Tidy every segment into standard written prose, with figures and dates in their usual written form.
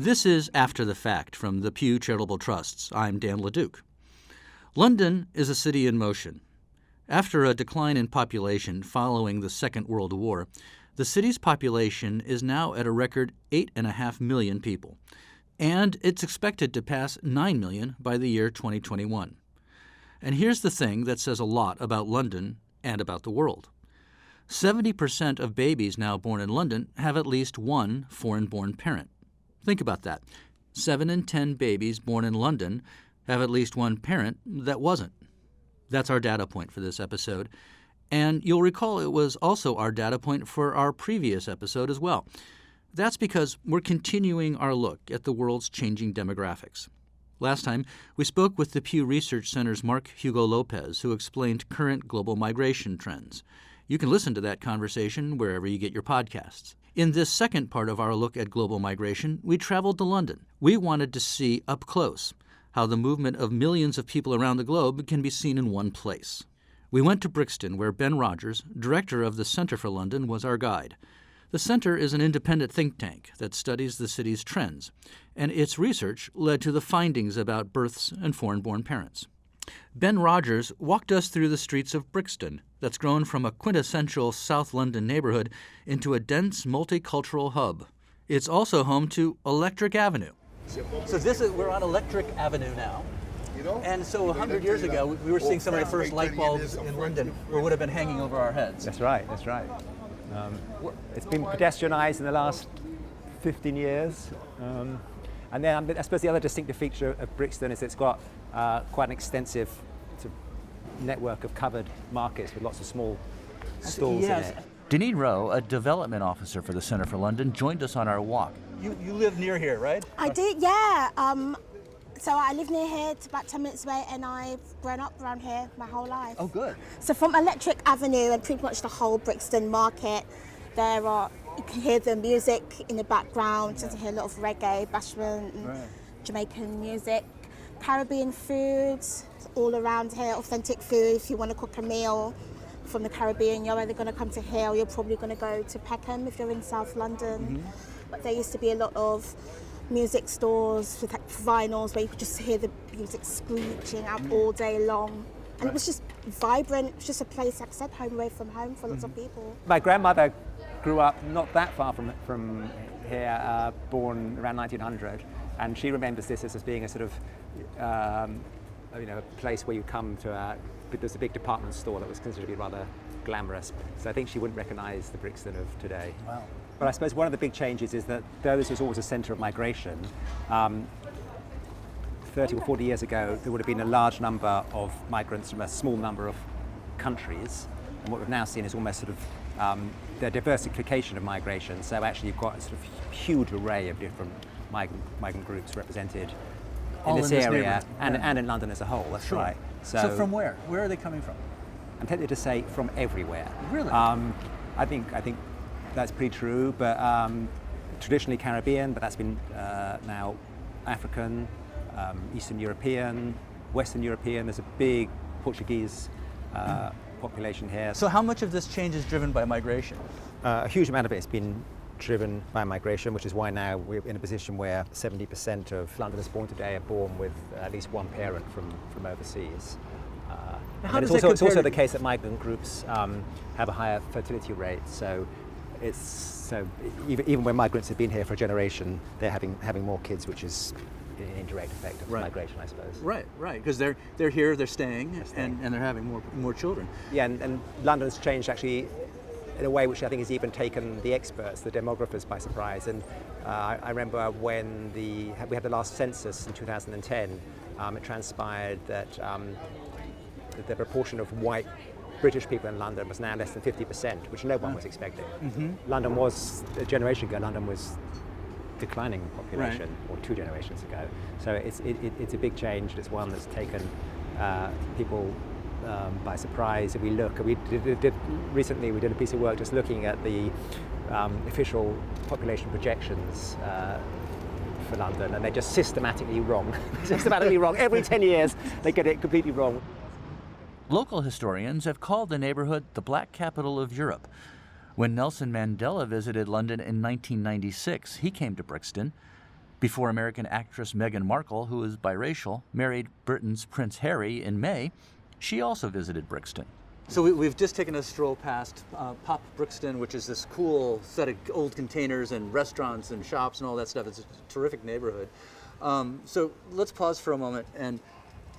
This is After the Fact from the Pew Charitable Trusts. I'm Dan LeDuc. London is a city in motion. After a decline in population following the Second World War, the city's population is now at a record 8.5 million people, and it's expected to pass 9 million by the year 2021. And here's the thing that says a lot about London and about the world. 70% of babies now born in London have at least one foreign-born parent. Think about that. 7 in 10 babies born in London have at least one parent that wasn't. That's our data point for this episode. And you'll recall it was also our data point for our previous episode as well. That's because we're continuing our look at the world's changing demographics. Last time, we spoke with the Pew Research Center's Mark Hugo Lopez, who explained current global migration trends. You can listen to that conversation wherever you get your podcasts. In this second part of our look at global migration, we traveled to London. We wanted to see up close how the movement of millions of people around the globe can be seen in one place. We went to Brixton, where Ben Rogers, director of the Centre for London, was our guide. The Centre is an independent think tank that studies the city's trends, and its research led to the findings about births and foreign-born parents. Ben Rogers walked us through the streets of Brixton, that's grown from a quintessential South London neighborhood into a dense multicultural hub. It's also home to Electric Avenue. So we're on Electric Avenue now. And so 100 years ago, we were seeing some of the first light bulbs in London, or would have been hanging over our heads. That's right. It's been pedestrianised in the last 15 years. And then I suppose the other distinctive feature of Brixton is it's got quite an extensive sort of network of covered markets with lots of small stalls in it. Deneen Rowe, a development officer for the Centre for London, joined us on our walk. You live near here, right? I do, yeah. So I live near here, it's about 10 minutes away, and I've grown up around here my whole life. Oh, good. So from Electric Avenue and pretty much the whole Brixton market, you can hear the music in the background, you can hear a lot of reggae, bashment, and Jamaican music, Caribbean foods all around here, authentic food. If you want to cook a meal from the Caribbean, you're either going to come to here or you're probably going to go to Peckham if you're in South London. But there used to be a lot of music stores with like vinyls where you could just hear the music screeching out all day long. And it was just vibrant. It was just a place, like I said, home away from home for lots of people. My grandmother grew up not that far from here, born around 1900, and she remembers this as being a sort of, a place where you come to. There's a big department store that was considered to be rather glamorous. So I think she wouldn't recognise the Brixton of today. Wow. But I suppose one of the big changes is that though this was always a centre of migration, 30 or 40 years ago, there would have been a large number of migrants from a small number of countries. And what we've now seen is almost sort of the diversification of migration. So actually you've got a sort of huge array of different migrant groups represented in this area and in London as a whole. That's right. So from where? Where are they coming from? I'm tempted to say from everywhere. Really? I think that's pretty true, but traditionally Caribbean, but that's been now African, Eastern European, Western European. There's a big Portuguese population here. So how much of this change is driven by migration? A huge amount of it has been driven by migration, which is why now we're in a position where 70% of Londoners born today are born with at least one parent from overseas. And it's also the case that migrant groups have a higher fertility rate. So even when migrants have been here for a generation, they're having more kids, which is an indirect effect of migration, I suppose. Right, because they're here, they're staying, and they're having more children. Yeah, and London's changed actually in a way which I think has even taken the experts, the demographers, by surprise. And I remember when we had the last census in 2010, it transpired that the proportion of white British people in London was now less than 50%, which no one was expecting. London was, a generation ago, London was declining population, or 2 generations ago. So it's a big change. It's one that's taken people by surprise. If we look, recently we did a piece of work just looking at the official population projections for London, and they're just systematically wrong. Systematically wrong. Every 10 years they get it completely wrong. Local historians have called the neighborhood the Black Capital of Europe. When Nelson Mandela visited London in 1996, he came to Brixton. Before American actress Meghan Markle, who is biracial, married Britain's Prince Harry in May, she also visited Brixton. So we've just taken a stroll past Pop Brixton, which is this cool set of old containers and restaurants and shops and all that stuff. It's a terrific neighborhood. So let's pause for a moment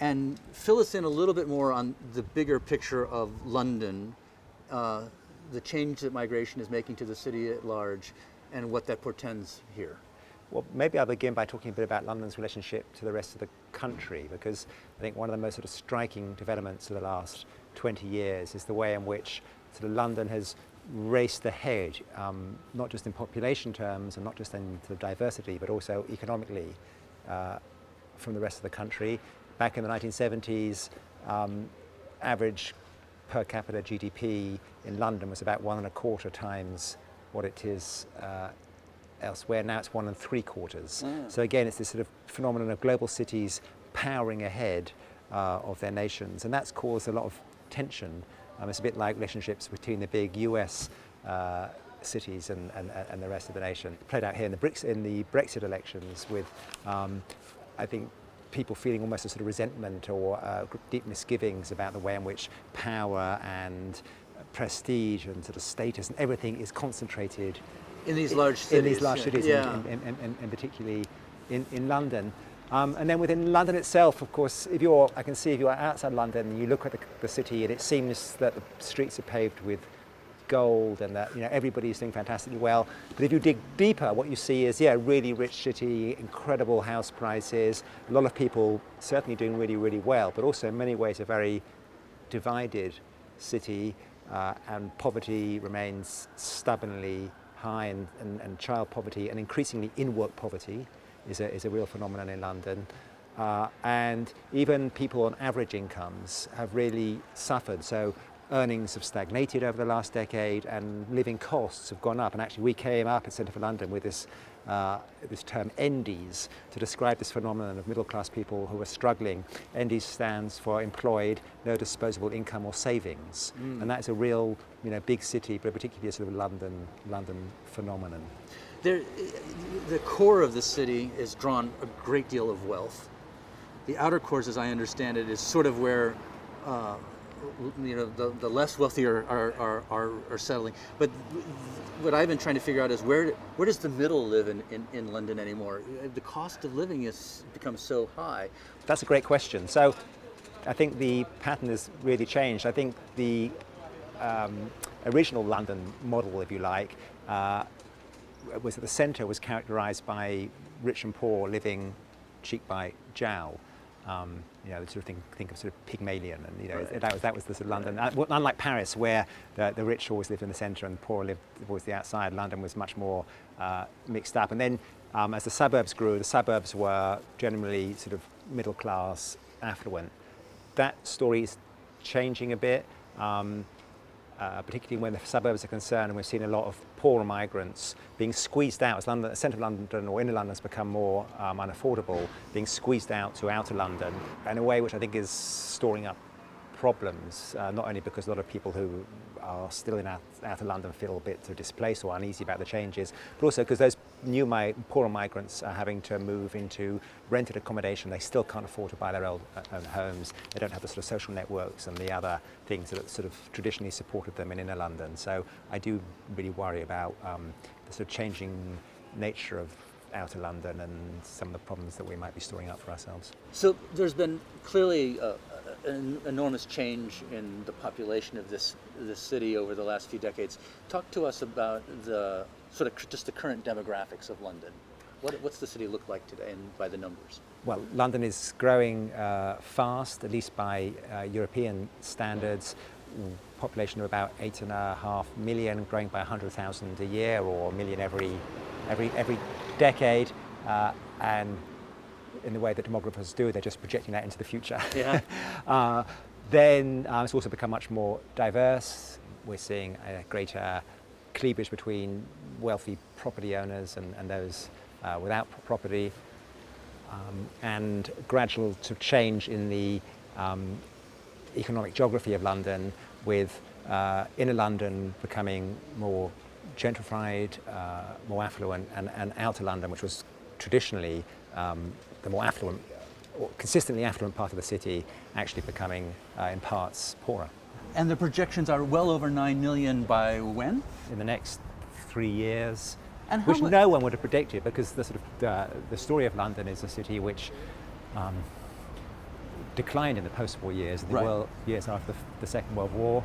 and fill us in a little bit more on the bigger picture of London, the change that migration is making to the city at large, and what that portends here. Well, maybe I'll begin by talking a bit about London's relationship to the rest of the country, because I think one of the most sort of striking developments of the last 20 years is the way in which sort of London has raced ahead, not just in population terms and not just in sort of diversity, but also economically from the rest of the country. Back in the 1970s, average per capita GDP in London was about 1.25 times what it is elsewhere. Now it's 1.75. So again, it's this sort of phenomenon of global cities powering ahead of their nations, and that's caused a lot of tension. It's a bit like relationships between the big US cities and the rest of the nation. Played out here in the Brexit elections with, I think, people feeling almost a sort of resentment or deep misgivings about the way in which power and prestige and sort of status and everything is concentrated in these large cities. In these large cities, and particularly in London. And then within London itself, of course, if you're outside London and you look at the city, and it seems that the streets are paved with gold and that everybody's doing fantastically well. But if you dig deeper, what you see is a really rich city, incredible house prices, a lot of people certainly doing really, really well, but also in many ways a very divided city, and poverty remains stubbornly high, and child poverty and increasingly in-work poverty is a real phenomenon in London. And even people on average incomes have really suffered. So earnings have stagnated over the last decade and living costs have gone up. And actually we came up at Centre for London with this term ENDIES to describe this phenomenon of middle class people who are struggling. ENDIES stands for employed, no disposable income or savings. And that is a real big city, but particularly a sort of London phenomenon. The core of the city is drawn a great deal of wealth. The outer cores, as I understand it, is sort of where the less wealthy are settling. But what I've been trying to figure out is where does the middle live in London anymore? The cost of living has become so high. That's a great question. So I think the pattern has really changed. I think the original London model, if you like, was that the centre was characterised by rich and poor living cheek by jowl. Sort of think of sort of Pygmalion, and that was the sort of London. Unlike Paris, where the rich always lived in the centre and the poor lived towards the outside, London was much more mixed up. And then, as the suburbs grew, the suburbs were generally sort of middle class, affluent. That story is changing a bit. Particularly when the suburbs are concerned, and we've seen a lot of poorer migrants being squeezed out as London, the centre of London or inner London has become more unaffordable, being squeezed out to outer London in a way which I think is storing up problems, not only because a lot of people who are still in outer London feel a bit sort of displaced or uneasy about the changes, but also because those new poorer migrants are having to move into rented accommodation. They still can't afford to buy their own homes. They don't have the sort of social networks and the other things that sort of traditionally supported them in inner London. So I do really worry about the sort of changing nature of outer London and some of the problems that we might be storing up for ourselves. So there's been clearly an enormous change in the population of this city over the last few decades. Talk to us about the sort of just the current demographics of London. What's the city look like today, and by the numbers? Well, London is growing fast, at least by European standards. Population of about 8.5 million, growing by 100,000 a year, or a million every decade, and in the way that demographers do, they're just projecting that into the future. Yeah. Then it's also become much more diverse. We're seeing a greater cleavage between wealthy property owners and those without property, and gradual sort of change in the economic geography of London, with inner London becoming more gentrified, more affluent, and outer London, which was traditionally the more affluent, or consistently affluent part of the city actually becoming in parts poorer. And the projections are well over 9 million by when? In the next 3 years, And which no one would have predicted, because the story of London is a city which declined in the post-war years, years after the Second World War,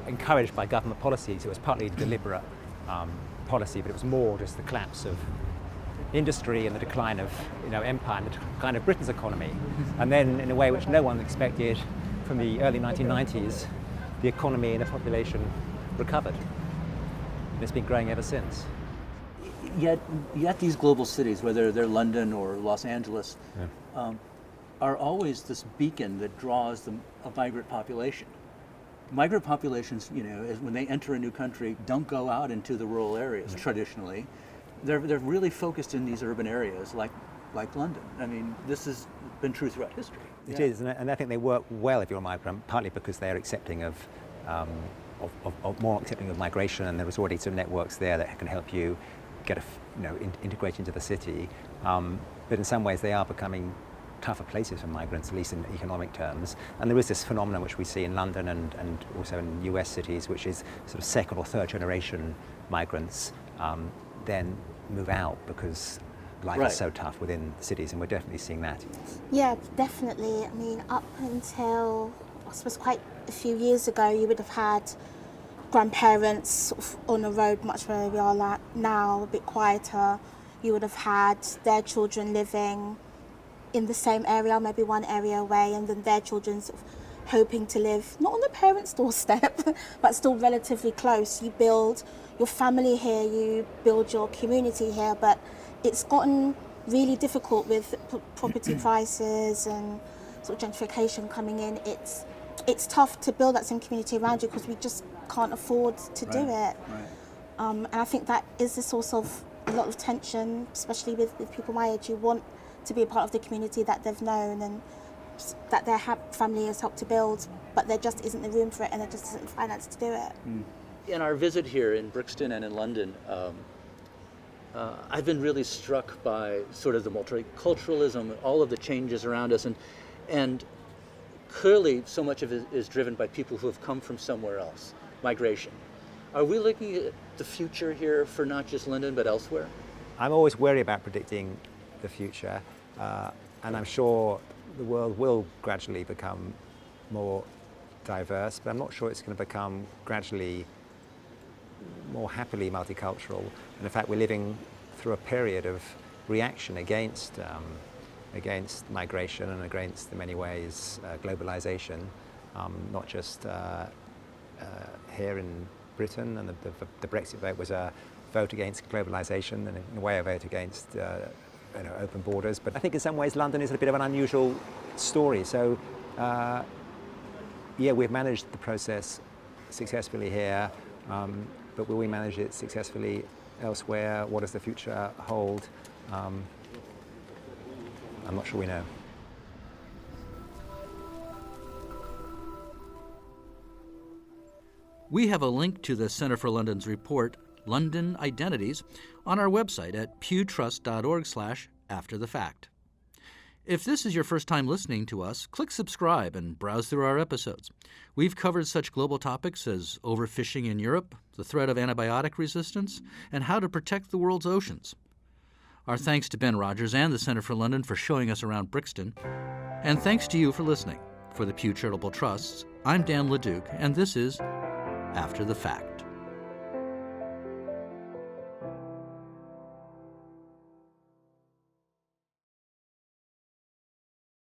encouraged by government policies. It was partly deliberate policy, but it was more just the collapse of industry and the decline of empire and the decline of Britain's economy. And then, in a way which no one expected, from the early 1990s, the economy and the population recovered. And it's been growing ever since. Yet these global cities, whether they're London or Los Angeles, are always this beacon that draws a migrant population. Migrant populations, when they enter a new country, don't go out into the rural areas traditionally. They're really focused in these urban areas, like London. I mean, this has been true throughout history. It is, and I think they work well if you're a migrant, partly because they are accepting of more accepting of migration, and there's already some networks there that can help you get integrate into the city. But in some ways, they are becoming tougher places for migrants, at least in economic terms. And there is this phenomenon which we see in London and also in US cities, which is sort of second or third generation migrants then move out because life is so tough within cities, and we're definitely seeing that. Yeah, definitely. I mean, up until, I suppose, quite a few years ago, you would have had grandparents sort of on the road much where we are now, a bit quieter. You would have had their children living in the same area, maybe one area away, and then their children sort of hoping to live not on the parents' doorstep, but still relatively close. You build your family here, you build your community here, but it's gotten really difficult with property prices and sort of gentrification coming in. It's tough to build that same community around you because we just can't afford to do it. And I think that is the source of a lot of tension, especially with people my age who want to be a part of the community that they've known and that their family has helped to build, but there just isn't the room for it and there just isn't the finance to do it. In our visit here in Brixton and in London, I've been really struck by sort of the multiculturalism, all of the changes around us, and clearly so much of it is driven by people who have come from somewhere else, migration. Are we looking at the future here for not just London but elsewhere? I'm always wary about predicting the future, and I'm sure the world will gradually become more diverse, but I'm not sure it's going to become gradually more happily multicultural. And in fact, we're living through a period of reaction against migration and against, in many ways, globalization, not just here in Britain. And the Brexit vote was a vote against globalization and in a way a vote against open borders. But I think in some ways London is a bit of an unusual story. So we've managed the process successfully here, but will we manage it successfully elsewhere? What does the future hold? I'm not sure we know. We have a link to the Centre for London's report, London Identities, on our website at pewtrust.org/afterthefact. If this is your first time listening to us, click subscribe and browse through our episodes. We've covered such global topics as overfishing in Europe, the threat of antibiotic resistance, and how to protect the world's oceans. Our thanks to Ben Rogers and the Centre for London for showing us around Brixton. And thanks to you for listening. For the Pew Charitable Trusts, I'm Dan LeDuc, and this is After the Fact.